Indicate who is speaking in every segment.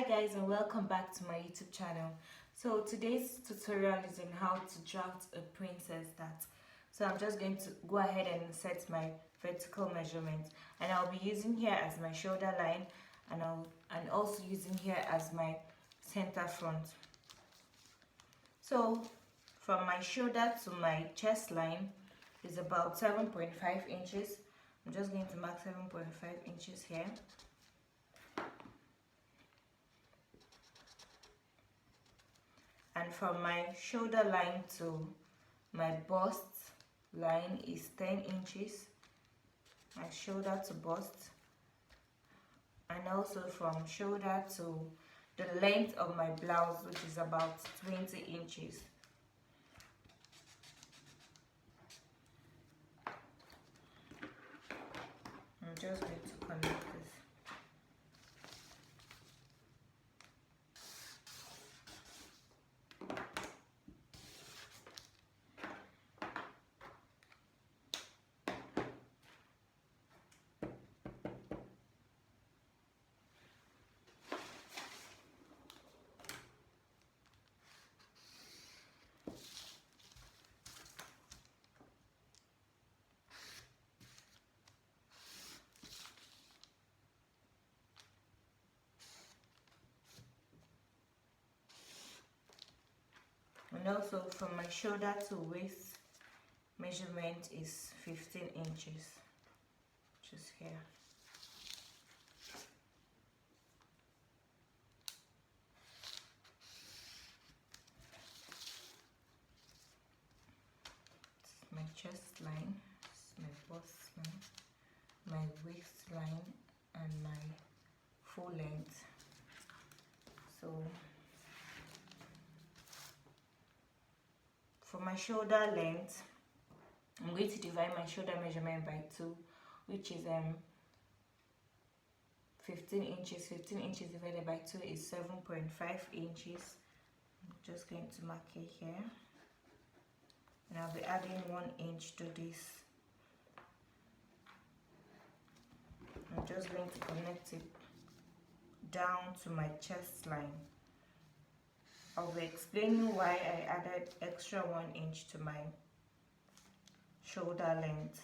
Speaker 1: Guys, and welcome back to my YouTube channel. So today's tutorial is on how to draft a princess dart. So I'm just going to go ahead and set my vertical measurement, and I'll be using here as my shoulder line, and also using here as my center front. So from my shoulder to my chest line is about 7.5 inches. I'm just going to mark 7.5 inches here. And from my shoulder line to my bust line is 10 inches, my shoulder to bust. And also from shoulder to the length of my blouse, which is about 20 inches. I'm just going to connect this. And also from my shoulder to waist measurement is 15 inches, which is here. This is my chest line, this is my bust line, my waistline, and my full length. So for my shoulder length, I'm going to divide my shoulder measurement by 2, which is 15 inches. 15 inches divided by 2 is 7.5 inches. I'm just going to mark it here, and I'll be adding 1 inch to this. I'm just going to connect it down to my chest line. I'll be explaining why I added extra 1 inch to my shoulder length.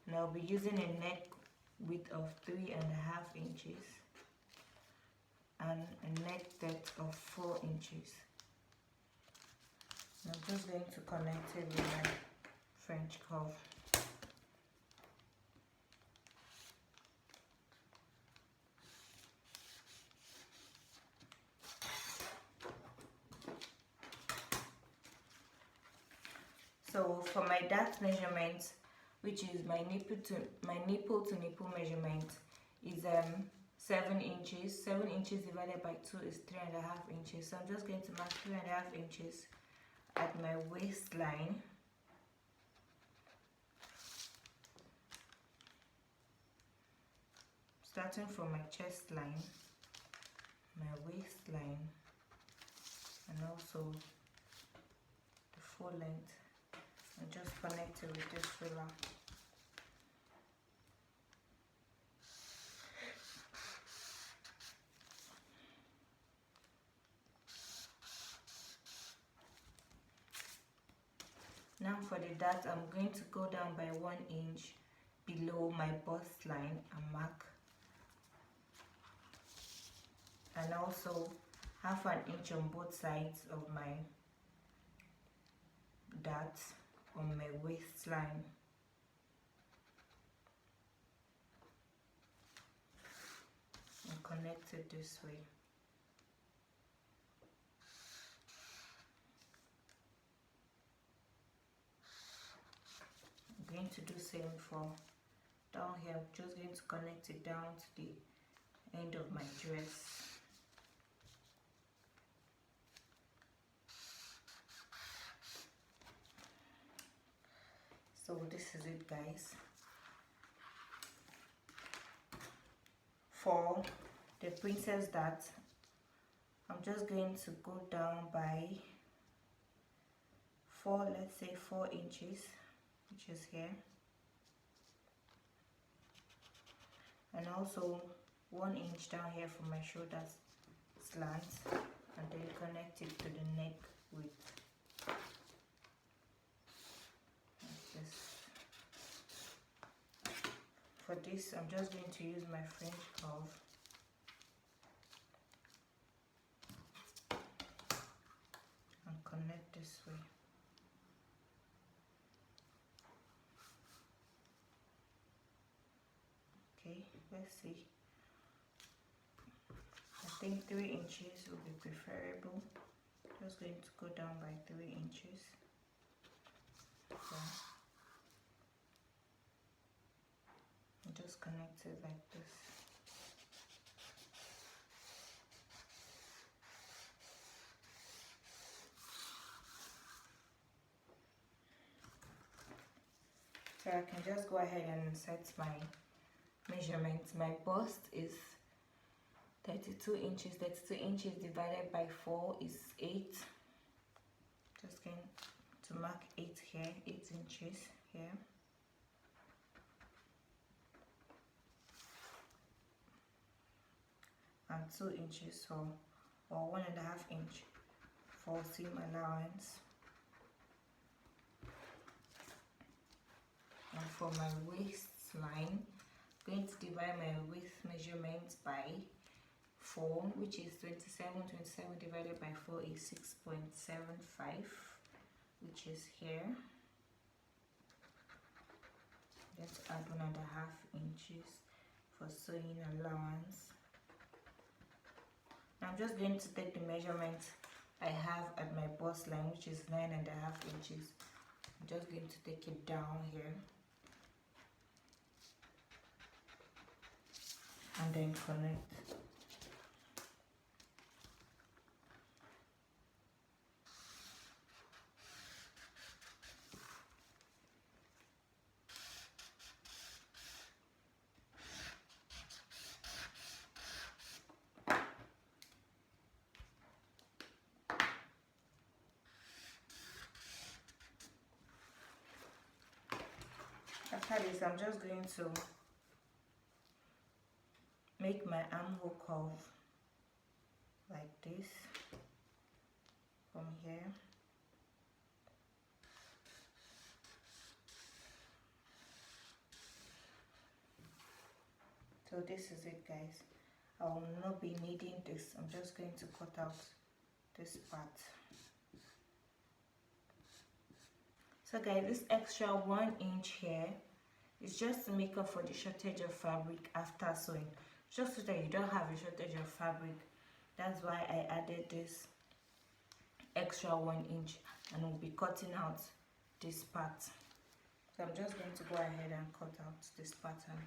Speaker 1: And I'll be using a neck width of 3.5 inches and a neck depth of 4 inches. I'm just going to connect it with my French curve. So for my dart measurement, which is my nipple to nipple measurement, is 7 inches. 7 inches divided by 2 is 3.5 inches. So I'm just going to mark 3.5 inches at my waistline. Starting from my chest line, my waistline, and also the full length. And just connect it with this ruler. Now for the dart, I'm going to go down by 1 inch below my bust line and mark, and also 1/2 inch on both sides of my dart on my waistline. And connect it this way. I'm going to do same for down here. I'm just going to connect it down to the end of my dress. So this is it, guys. For the princess dart, I'm just going to go down by 4 inches which is here, and also 1 inch down here for my shoulders slant, and then connect it to the neck with this. For this, I'm just going to use my French curve and connect this way. Okay, let's see. I think 3 inches will be preferable. Just going to go down by 3 inches. So, and just connect it like this. So I can just go ahead and set my measurements. My bust is 32 inches. 32 inches divided by 4 is 8. Just going to mark 8 here, 8 inches here. And 2 inches for, or 1.5 inch for seam allowance. And for my waistline, I'm going to divide my width measurement by 4, which is 27. 27 divided by 4 is 6.75, which is here. Let's add 1.5 inches for sewing allowance. I'm just going to take the measurement I have at my bust line, which is 9.5 inches. I'm just going to take it down here and then connect. After this, I'm just going to make my armhole curve like this from here. So this is it, guys. I will not be needing this. I'm just going to cut out this part. So guys, this extra 1 inch here is just to make up for the shortage of fabric after sewing. Just so that you don't have a shortage of fabric. That's why I added this extra 1 inch, and we'll be cutting out this part. So I'm just going to go ahead and cut out this pattern.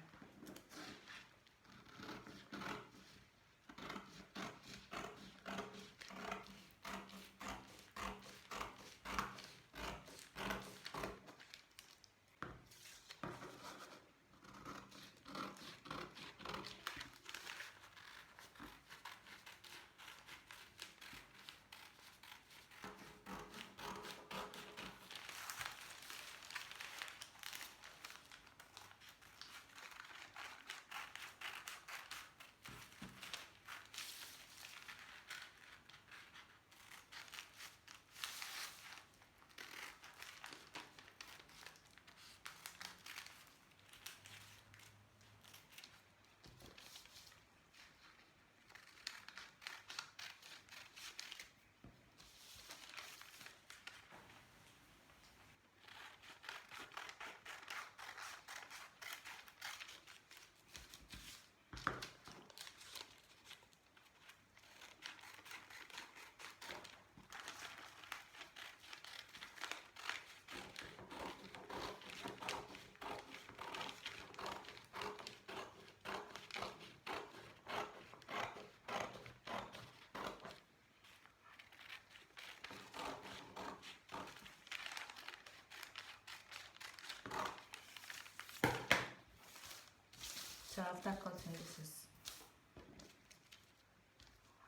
Speaker 1: So after cutting, this is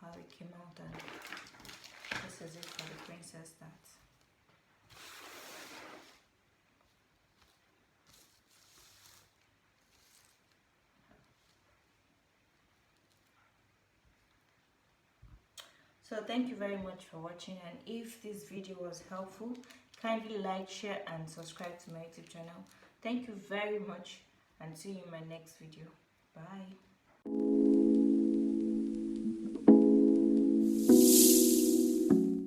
Speaker 1: how it came out, and this is it for the princess that. So thank you very much for watching, and if this video was helpful, kindly like, share and subscribe to my YouTube channel. Thank you very much, and see you in my next video. Bye.